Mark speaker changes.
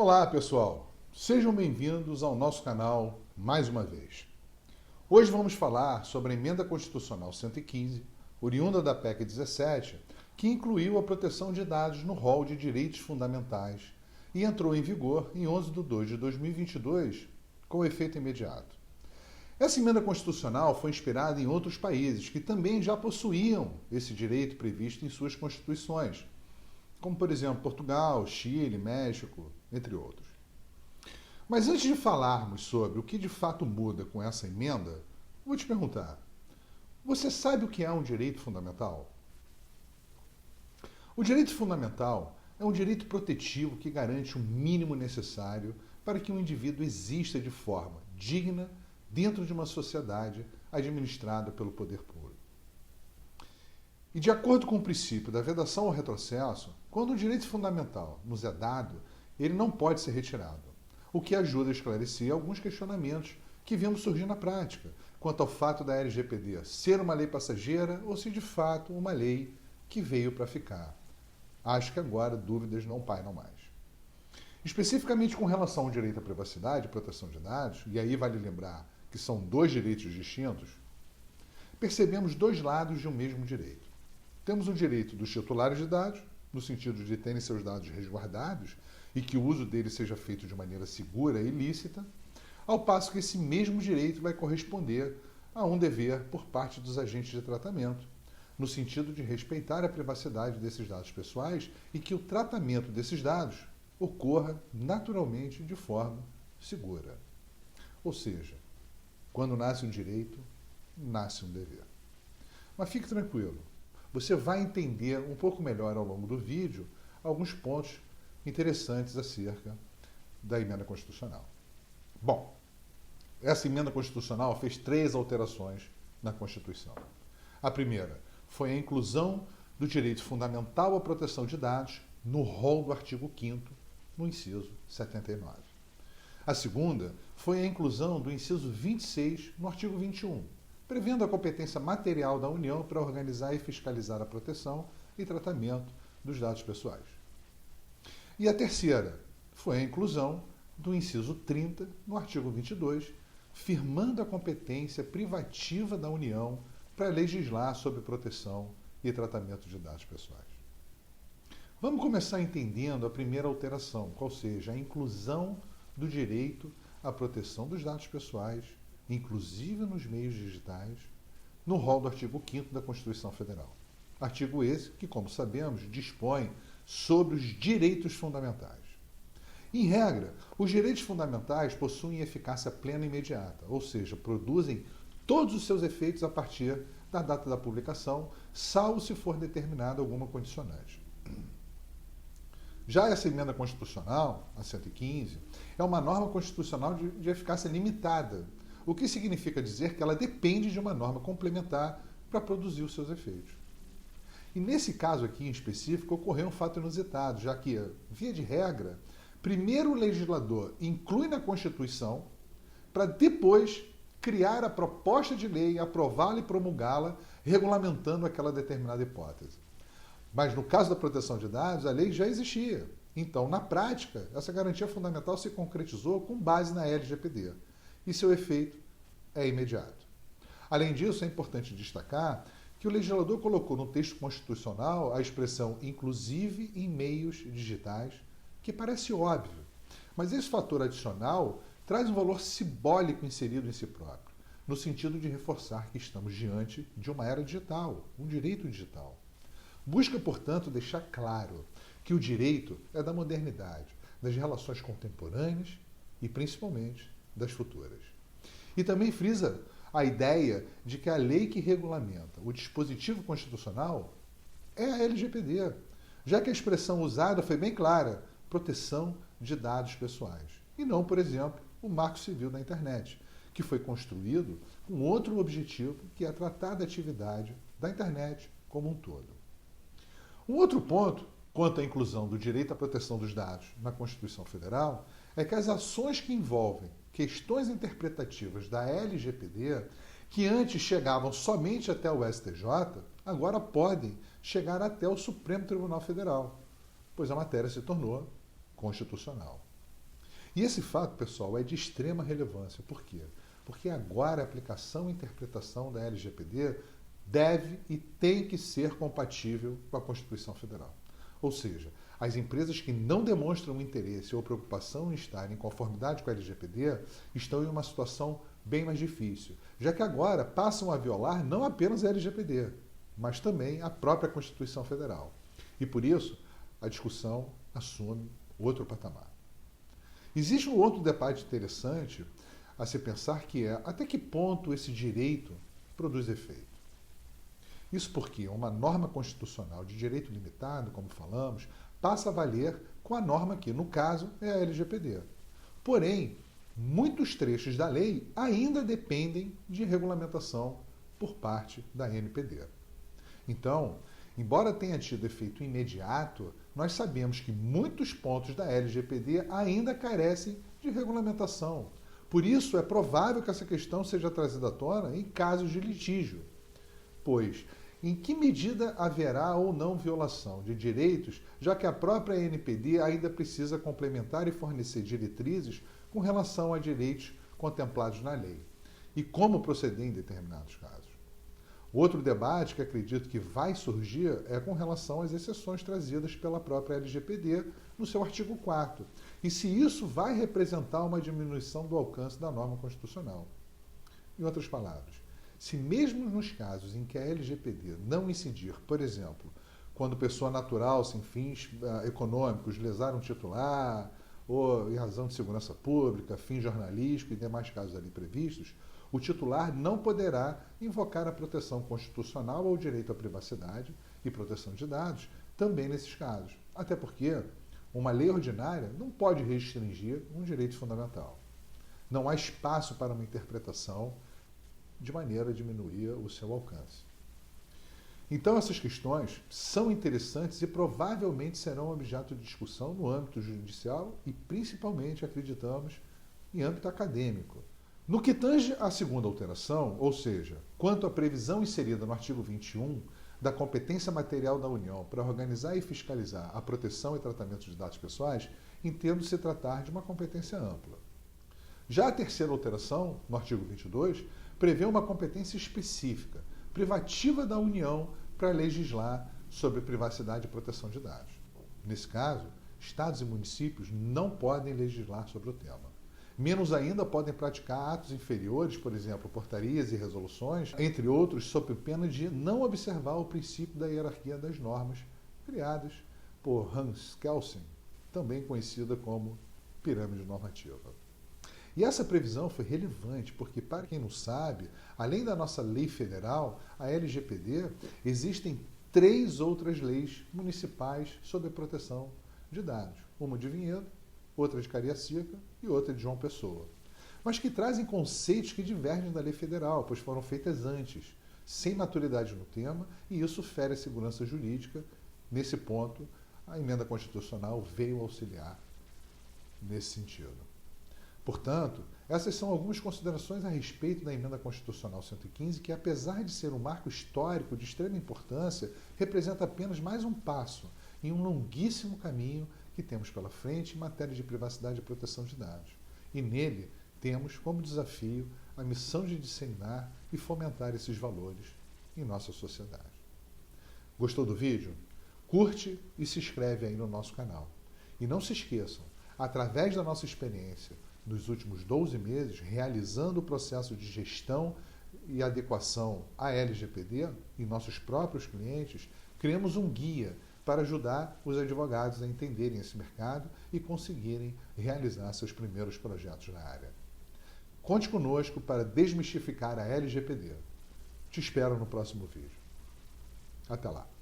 Speaker 1: Olá, pessoal. Sejam bem-vindos ao nosso canal mais uma vez. Hoje vamos falar sobre a Emenda Constitucional 115, oriunda da PEC 17, que incluiu a proteção de dados no rol de direitos fundamentais e entrou em vigor em 11 de 2 de 2022, com efeito imediato. Essa emenda constitucional foi inspirada em outros países que também já possuíam esse direito previsto em suas constituições, como, por exemplo, Portugal, Chile, México, entre outros. Mas antes de falarmos sobre o que de fato muda com essa emenda, vou te perguntar: você sabe o que é um direito fundamental? O direito fundamental é um direito protetivo que garante o mínimo necessário para que um indivíduo exista de forma digna dentro de uma sociedade administrada pelo poder público. E de acordo com o princípio da vedação ao retrocesso, quando o direito fundamental nos é dado, ele não pode ser retirado, o que ajuda a esclarecer alguns questionamentos que vemos surgir na prática, quanto ao fato da LGPD ser uma lei passageira ou se de fato uma lei que veio para ficar. Acho que agora dúvidas não pairam mais. Especificamente com relação ao direito à privacidade e proteção de dados, e aí vale lembrar que são dois direitos distintos, percebemos dois lados de um mesmo direito. Temos o direito dos titulares de dados, no sentido de terem seus dados resguardados e que o uso deles seja feito de maneira segura e lícita, ao passo que esse mesmo direito vai corresponder a um dever por parte dos agentes de tratamento, no sentido de respeitar a privacidade desses dados pessoais e que o tratamento desses dados ocorra naturalmente de forma segura. Ou seja, quando nasce um direito, nasce um dever. Mas fique tranquilo, você vai entender um pouco melhor ao longo do vídeo alguns pontos interessantes acerca da emenda constitucional. Bom, essa emenda constitucional fez 3 alterações na Constituição. A primeira foi a inclusão do direito fundamental à proteção de dados no rol do artigo 5º, no inciso 79. A segunda foi a inclusão do inciso 26 no artigo 21, prevendo a competência material da União para organizar e fiscalizar a proteção e tratamento dos dados pessoais. E a terceira foi a inclusão do inciso 30 no artigo 22, firmando a competência privativa da União para legislar sobre proteção e tratamento de dados pessoais. Vamos começar entendendo a primeira alteração, qual seja a inclusão do direito à proteção dos dados pessoais, inclusive nos meios digitais, no rol do artigo 5º da Constituição Federal. Artigo esse que, como sabemos, dispõe sobre os direitos fundamentais. Em regra, os direitos fundamentais possuem eficácia plena e imediata, ou seja, produzem todos os seus efeitos a partir da data da publicação, salvo se for determinada alguma condicionante. Já essa emenda constitucional, a 115, é uma norma constitucional de eficácia limitada, o que significa dizer que ela depende de uma norma complementar para produzir os seus efeitos. E nesse caso aqui em específico ocorreu um fato inusitado, já que, via de regra, primeiro o legislador inclui na Constituição para depois criar a proposta de lei, aprová-la e promulgá-la, regulamentando aquela determinada hipótese. Mas no caso da proteção de dados, a lei já existia. Então, na prática, essa garantia fundamental se concretizou com base na LGPD. E seu efeito é imediato. Além disso, é importante destacar que o legislador colocou no texto constitucional a expressão inclusive em meios digitais, que parece óbvio, mas esse fator adicional traz um valor simbólico inserido em si próprio, no sentido de reforçar que estamos diante de uma era digital, um direito digital. Busca, portanto, deixar claro que o direito é da modernidade, das relações contemporâneas e, principalmente, das futuras. E também frisa a ideia de que a lei que regulamenta o dispositivo constitucional é a LGPD, já que a expressão usada foi bem clara: proteção de dados pessoais, e não, por exemplo, o Marco Civil da Internet, que foi construído com outro objetivo, que é tratar da atividade da internet como um todo. Um outro ponto, quanto à inclusão do direito à proteção dos dados na Constituição Federal, é que as ações que envolvem questões interpretativas da LGPD, que antes chegavam somente até o STJ, agora podem chegar até o Supremo Tribunal Federal, pois a matéria se tornou constitucional. E esse fato, pessoal, é de extrema relevância. Por quê? Porque agora a aplicação e interpretação da LGPD deve e tem que ser compatível com a Constituição Federal. Ou seja, as empresas que não demonstram interesse ou preocupação em estar em conformidade com a LGPD estão em uma situação bem mais difícil, já que agora passam a violar não apenas a LGPD, mas também a própria Constituição Federal. E por isso, a discussão assume outro patamar. Existe um outro debate interessante a se pensar, que é até que ponto esse direito produz efeito. Isso porque uma norma constitucional de direito limitado, como falamos, passa a valer com a norma que, no caso, é a LGPD. Porém, muitos trechos da lei ainda dependem de regulamentação por parte da NPD. Então, embora tenha tido efeito imediato, nós sabemos que muitos pontos da LGPD ainda carecem de regulamentação. Por isso, é provável que essa questão seja trazida à tona em casos de litígio. Pois, em que medida haverá ou não violação de direitos, já que a própria NPD ainda precisa complementar e fornecer diretrizes com relação a direitos contemplados na lei? E como proceder em determinados casos? Outro debate que acredito que vai surgir é com relação às exceções trazidas pela própria LGPD no seu artigo 4º, e se isso vai representar uma diminuição do alcance da norma constitucional. Em outras palavras, se mesmo nos casos em que a LGPD não incidir, por exemplo, quando pessoa natural sem fins econômicos lesar um titular, ou em razão de segurança pública, fim jornalístico e demais casos ali previstos, o titular não poderá invocar a proteção constitucional ou o direito à privacidade e proteção de dados também nesses casos. Até porque uma lei ordinária não pode restringir um direito fundamental. Não há espaço para uma interpretação de maneira a diminuir o seu alcance. Então, essas questões são interessantes e provavelmente serão objeto de discussão no âmbito judicial e, principalmente, acreditamos, em âmbito acadêmico. No que tange à segunda alteração, ou seja, quanto à previsão inserida no artigo 21 da competência material da União para organizar e fiscalizar a proteção e tratamento de dados pessoais, entendo se tratar de uma competência ampla. Já a terceira alteração, no artigo 22, prevê uma competência específica, privativa da União, para legislar sobre privacidade e proteção de dados. Nesse caso, estados e municípios não podem legislar sobre o tema. Menos ainda podem praticar atos inferiores, por exemplo, portarias e resoluções, entre outros, sob pena de não observar o princípio da hierarquia das normas, criadas por Hans Kelsen, também conhecida como pirâmide normativa. E essa previsão foi relevante porque, para quem não sabe, além da nossa lei federal, a LGPD, existem 3 outras leis municipais sobre a proteção de dados. Uma de Vinhedo, outra de Cariacica e outra de João Pessoa. Mas que trazem conceitos que divergem da lei federal, pois foram feitas antes, sem maturidade no tema, e isso fere a segurança jurídica. Nesse ponto, a emenda constitucional veio auxiliar nesse sentido. Portanto, essas são algumas considerações a respeito da Emenda Constitucional 115, que, apesar de ser um marco histórico de extrema importância, representa apenas mais um passo em um longuíssimo caminho que temos pela frente em matéria de privacidade e proteção de dados. E nele temos como desafio a missão de disseminar e fomentar esses valores em nossa sociedade. Gostou do vídeo? Curte e se inscreve aí no nosso canal. E não se esqueçam, através da nossa experiência nos últimos 12 meses, realizando o processo de gestão e adequação à LGPD em nossos próprios clientes, criamos um guia para ajudar os advogados a entenderem esse mercado e conseguirem realizar seus primeiros projetos na área. Conte conosco para desmistificar a LGPD. Te espero no próximo vídeo. Até lá!